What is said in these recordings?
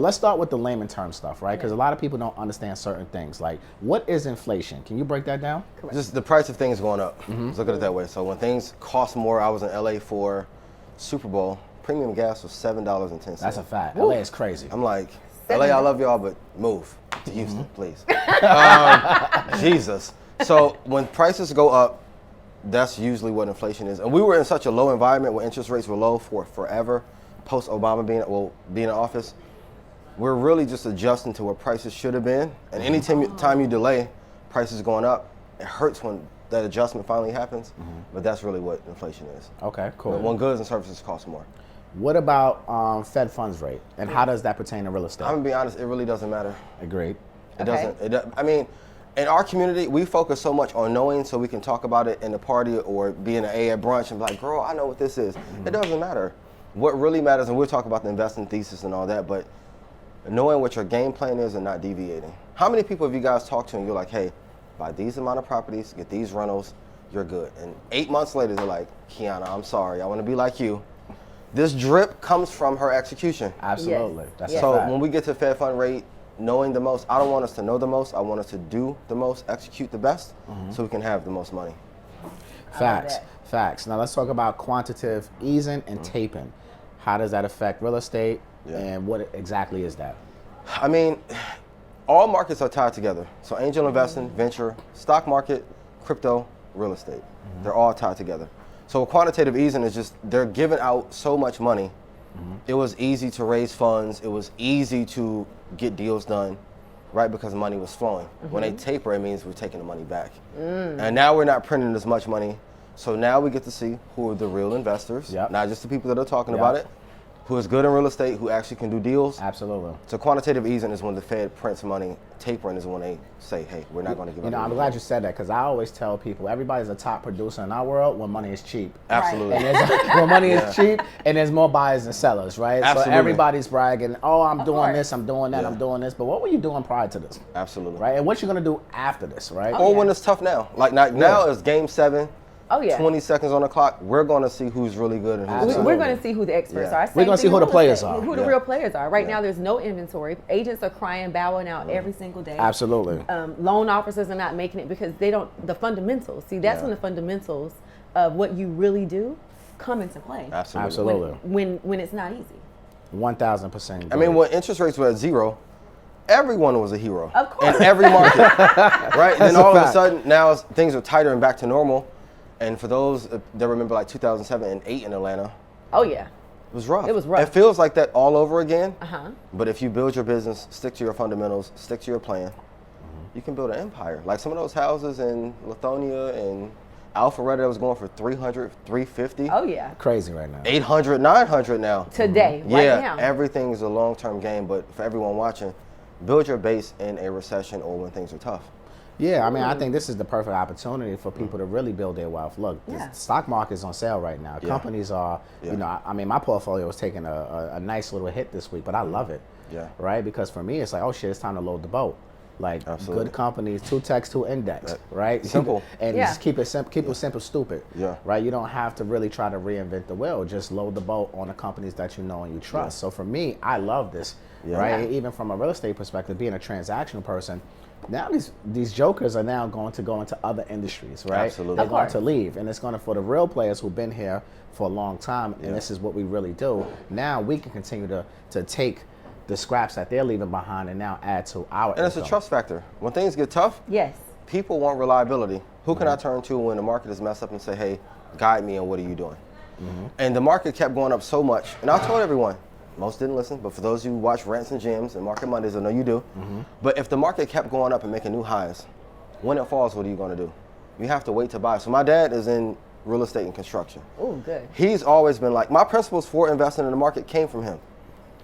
Let's start with the layman term stuff, right? Because a lot of people don't understand certain things. Like, what is inflation? Can you break that down? Correct. Just the price of things going up. Let's look at it that way. So when things cost more, I was in LA for Super Bowl. Premium gas was $7.10. That's a fact. LA is crazy. I'm like, LA, I love y'all, but move to Houston, please. Jesus. So when prices go up, that's usually what inflation is. And we were in such a low environment where interest rates were low for forever, post Obama being in office. We're really just adjusting to where prices should have been. And any time you delay, prices going up, it hurts when that adjustment finally happens. But that's really what inflation is. Okay, cool. When goods and services cost more. What about Fed funds rate, and how does that pertain to real estate? I'm gonna be honest, it really doesn't matter. Agreed. It doesn't. I mean, in our community, we focus so much on knowing so we can talk about it in the party or be in an A at brunch and be like, girl, I know what this is. It doesn't matter. What really matters, and we'll talk about the investing thesis and all that, but knowing what your game plan is and not deviating. How many people have you guys talked to and you're like, hey, buy these amount of properties, get these rentals, you're good. And 8 months later, they're like, Kiana, I'm sorry, I want to be like you. This drip comes from her execution. Absolutely. Yes. That's Yes. a So fact. when we get to Fed fund rate, knowing the most, I don't want us to know the most, I want us to do the most, execute the best, so we can have the most money. Facts. that. Facts. Now let's talk about quantitative easing and taping. How does that affect real estate, and what exactly is that? I mean, all markets are tied together. So angel investing, venture, stock market, crypto, real estate. They're all tied together. So quantitative easing is just, they're giving out so much money. It was easy to raise funds. It was easy to get deals done, right? Because money was flowing. When they taper, it means we're taking the money back. And now we're not printing as much money. So now we get to see who are the real investors, not just the people that are talking about it, who is good in real estate, who actually can do deals. Absolutely. So quantitative easing is when the Fed prints money. Tapering is when they say, hey, we're not going to give You know, I'm glad you said that, because I always tell people everybody's a top producer in our world when money is cheap. Absolutely. And when money is cheap, and there's more buyers than sellers, right? Absolutely. So everybody's bragging, oh, I'm doing course. this, I'm doing that, I'm doing this. But what were you doing prior to this? Absolutely. Right? And what you gonna do after this, right? Or when it's tough now. Like now is game 7. Oh, yeah. 20 seconds on the clock. We're going to see who's really good and who's not. We're going to see who the experts are. We're gonna see who the players are. Who the real players are. Right now, there's no inventory. Agents are crying, bowing out every single day. Absolutely. Loan officers are not making it because they don't, the fundamentals. See, that's when the fundamentals of what you really do come into play. Absolutely. When it's not easy. 1,000%. I mean, when interest rates were at 0, everyone was a hero. Of course. In every market. Right? That's Then a all of a fact. sudden, now things are tighter and back to normal. And for those that remember like 2007 and 8 in Atlanta, Oh, yeah. it was rough. It was rough. It feels like that all over again. Uh-huh. But if you build your business, stick to your fundamentals, stick to your plan, you can build an empire. Like some of those houses in Lithonia and Alpharetta that was going for 300, 350. Oh, yeah. Crazy right now. 800, 900 now. Today, right Yeah, now. everything is a long-term game, but for everyone watching, build your base in a recession or when things are tough. Yeah, I mean, I think this is the perfect opportunity for people to really build their wealth. Look, the stock market is on sale right now. Companies are, you know, I mean, my portfolio was taking a nice little hit this week, but I love it. Yeah. Right? Because for me, it's like, oh shit, it's time to load the boat. Like Absolutely. good companies, 2 techs, 2 index, right? Simple. And just keep it simple, stupid. Yeah. Right? You don't have to really try to reinvent the wheel. Just load the boat on the companies that you know and you trust. So for me, I love this. Right? Even from a real estate perspective, being a transactional person, now these jokers are now going to go into other industries, right? Absolutely. They're going to leave, and it's going to, for the real players who've been here for a long time, and this is what we really do. Now we can continue to take the scraps that they're leaving behind and now add to our And it's a trust factor. When things get tough, Yes. people want reliability. Who can I turn to when the market is messed up and say, hey, guide me and what are you doing? And the market kept going up so much. And I told everyone, most didn't listen, but for those who watch Rants and Gems and Market Mondays, I know you do. But if the market kept going up and making new highs, when it falls, what are you going to do? You have to wait to buy. So my dad is in real estate and construction. Oh, good. He's always been like, my principles for investing in the market came from him.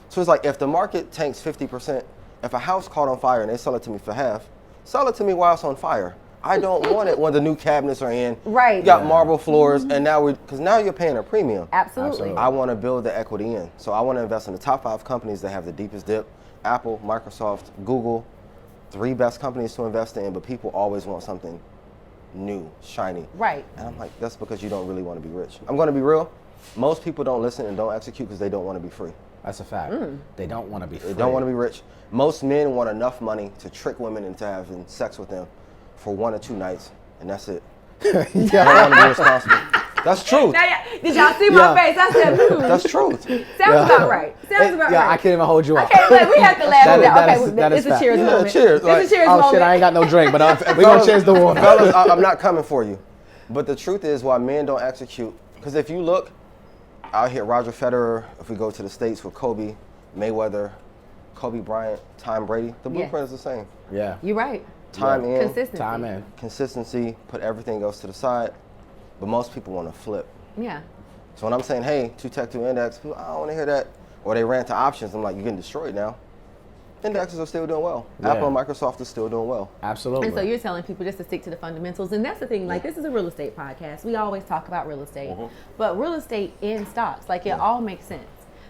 So it's like, if the market tanks 50%, if a house caught on fire and they sell it to me for half, sell it to me while it's on fire. I don't want it when the new cabinets are in. Right. You got marble floors, and now because now you're paying a premium. Absolutely. I want to build the equity in. So I want to invest in the top 5 companies that have the deepest dip. Apple, Microsoft, Google, 3 best companies to invest in, but people always want something new, shiny. Right. And I'm like, that's because you don't really want to be rich. I'm going to be real. Most people don't listen and don't execute because they don't want to be free. That's a fact. They don't want to be free. They don't want to be rich. Most men want enough money to trick women into having sex with them for 1 or 2 nights, and that's it. They don't want to be responsible. That's truth. Did y'all see my face? I said, That's truth. Sounds about right. Sounds about right. I can't even hold you up. Okay, we have to laugh at that. Okay, that it's is a cheers moment. Cheers. It's a cheers moment. Oh shit, I ain't got no drink, but we're going to cheers the water. Fellas, I'm not coming for you. But the truth is why men don't execute, because if you look out here, Roger Federer, if we go to the States with Kobe, Mayweather, Kobe Bryant, Tom Brady, the blueprint is the same. Yeah. You're right. Time in. Consistency. Time in. Consistency, put everything else to the side. But most people want to flip. Yeah. So when I'm saying, hey, 2 Tech 2 Index, people, I don't want to hear that. Or they ran to options, I'm like, you're getting destroyed now. Indexes are still doing well. Yeah. Apple and Microsoft are still doing well. Absolutely. And so you're telling people just to stick to the fundamentals. And that's the thing, like this is a real estate podcast. We always talk about real estate. But real estate in stocks, like it all makes sense.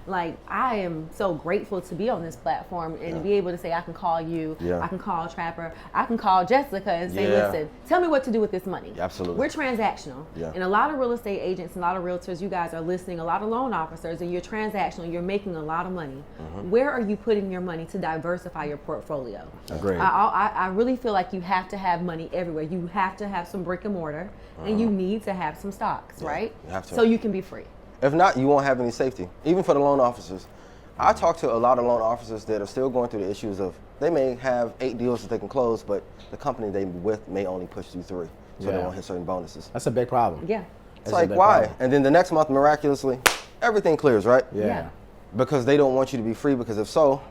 Like I am so grateful to be on this platform and be able to say I can call you, I can call Trapper, I can call Jessica and say, listen, tell me what to do with this money. Absolutely. We're transactional. And a lot of real estate agents and a lot of realtors, you guys are listening, a lot of loan officers, and you're transactional, you're making a lot of money. Where are you putting your money to diversify your portfolio? Agreed. I really feel like you have to have money everywhere. You have to have some brick and mortar and you need to have some stocks, right? You have to. So you can be free. If not, you won't have any safety, even for the loan officers. I talk to a lot of loan officers that are still going through the issues of they may have 8 deals that they can close, but the company they with may only push through 3, so they won't hit certain bonuses. That's a big problem. Yeah. It's like, why? Problem. And then the next month, miraculously, everything clears, right? Yeah. Because they don't want you to be free, because if so,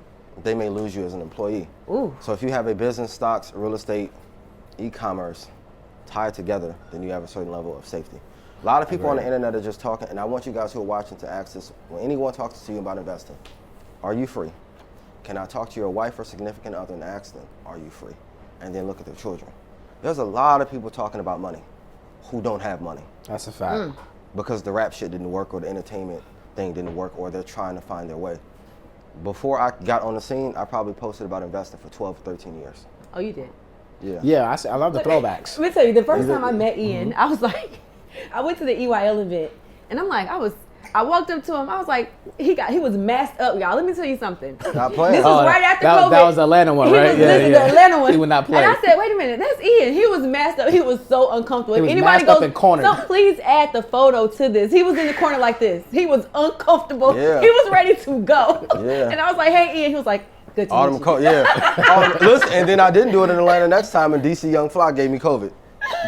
they may lose you as an employee. Ooh. So if you have a business, stocks, real estate, e-commerce tied together, then you have a certain level of safety. A lot of people on the internet are just talking, and I want you guys who are watching to ask this. When anyone talks to you about investing, are you free? Can I talk to your wife or significant other and ask them, are you free? And then look at their children. There's a lot of people talking about money who don't have money. That's a fact. Because the rap shit didn't work or the entertainment thing didn't work or they're trying to find their way. Before I got on the scene, I probably posted about investing for 12, 13 years. Oh, you did? Yeah. Yeah, I love the throwbacks. Let me tell you, the first time I met Ian, I was like, I went to the EYL event, and I'm like, I walked up to him, I was like, he was masked up, y'all. Let me tell you something. Not playing. This was right after COVID. That was the Atlanta one, right? This is the Atlanta one. He would not play. And I said, wait a minute, that's Ian. He was masked up. He was so uncomfortable. He was masked up and cornered. So please add the photo to this. He was in the corner like this. He was uncomfortable. Yeah. He was ready to go. Yeah. And I was like, hey, Ian. He was like, good to meet you. Listen, and then I didn't do it in Atlanta next time, and DC Young Fly gave me COVID.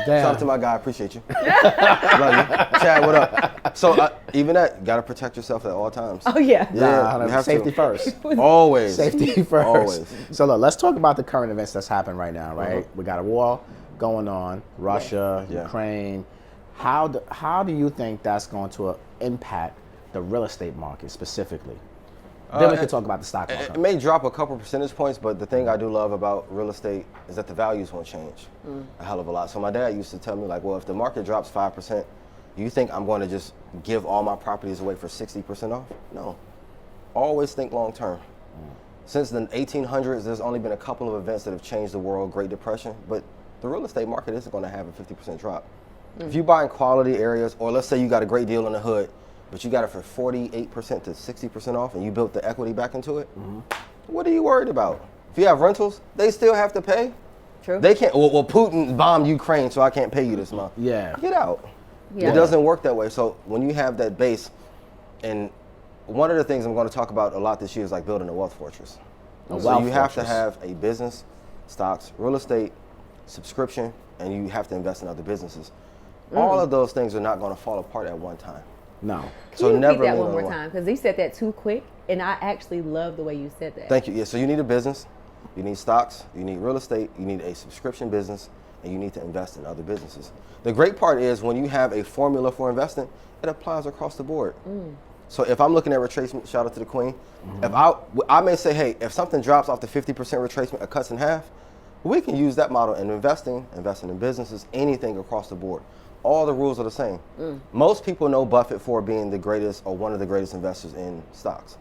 Damn. Shout out to my guy, appreciate you. Love you. Chad, what up? So even that, gotta protect yourself at all times. Oh yeah. Yeah, you have safety to. first. Always. Safety first. Always. So look, let's talk about the current events that's happening right now, right? We got a war going on, Russia, Ukraine. How do you think that's going to impact the real estate market specifically? Then we can talk about the stock market. It may drop a couple percentage points, but the thing I do love about real estate is that the values won't change a hell of a lot. So my dad used to tell me, like, well, if the market drops 5%, you think I'm going to just give all my properties away for 60% off? No. Always think long term. Since the 1800s, there's only been a couple of events that have changed the world, Great Depression, but the real estate market isn't going to have a 50% drop. If you buy in quality areas, or let's say you got a great deal in the hood, but you got it for 48% to 60% off and you built the equity back into it, what are you worried about? If you have rentals, they still have to pay. True. They can't, well, Putin bombed Ukraine, so I can't pay you this month. Yeah. Get out. Yeah. It doesn't work that way. So when you have that base, and one of the things I'm going to talk about a lot this year is like building a wealth fortress. So you have to have a business, stocks, real estate, subscription, and you have to invest in other businesses. All of those things are not going to fall apart at one time. No. Can you repeat that one more time? Because you said that too quick, and I actually love the way you said that. Thank you. Yeah, so you need a business, you need stocks, you need real estate, you need a subscription business, and you need to invest in other businesses. The great part is when you have a formula for investing, it applies across the board. So if I'm looking at retracement, shout out to the queen, if I may say, hey, if something drops off the 50% retracement or cuts in half, we can use that model in investing in businesses, anything across the board. All the rules are the same. Most people know Buffett for being the greatest or one of the greatest investors in stocks.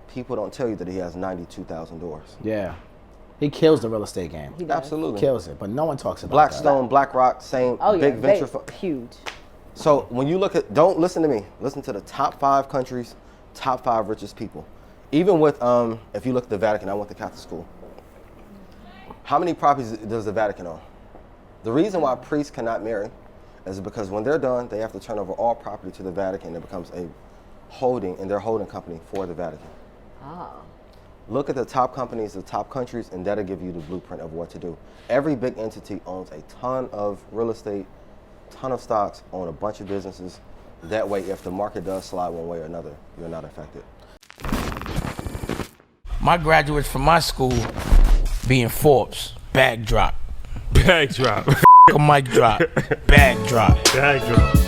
People don't tell you that he has 92,000 doors. Yeah. He kills the real estate game. He does. Absolutely. Kills it, but no one talks about Blackstone, BlackRock, same big venture fund. Huge. So when you look at, don't listen to me, listen to the top 5 countries, top 5 richest people. Even with, if you look at the Vatican, I went to Catholic school. How many properties does the Vatican own? The reason why priests cannot marry is because when they're done, they have to turn over all property to the Vatican. It becomes a holding, and their holding company for the Vatican. Oh. Look at the top companies, the top countries, and that'll give you the blueprint of what to do. Every big entity owns a ton of real estate, ton of stocks, own a bunch of businesses. That way, if the market does slide one way or another, you're not affected. My graduates from my school being Forbes, bag drop. Bag drop. A mic drop, bag drop. Bag drop.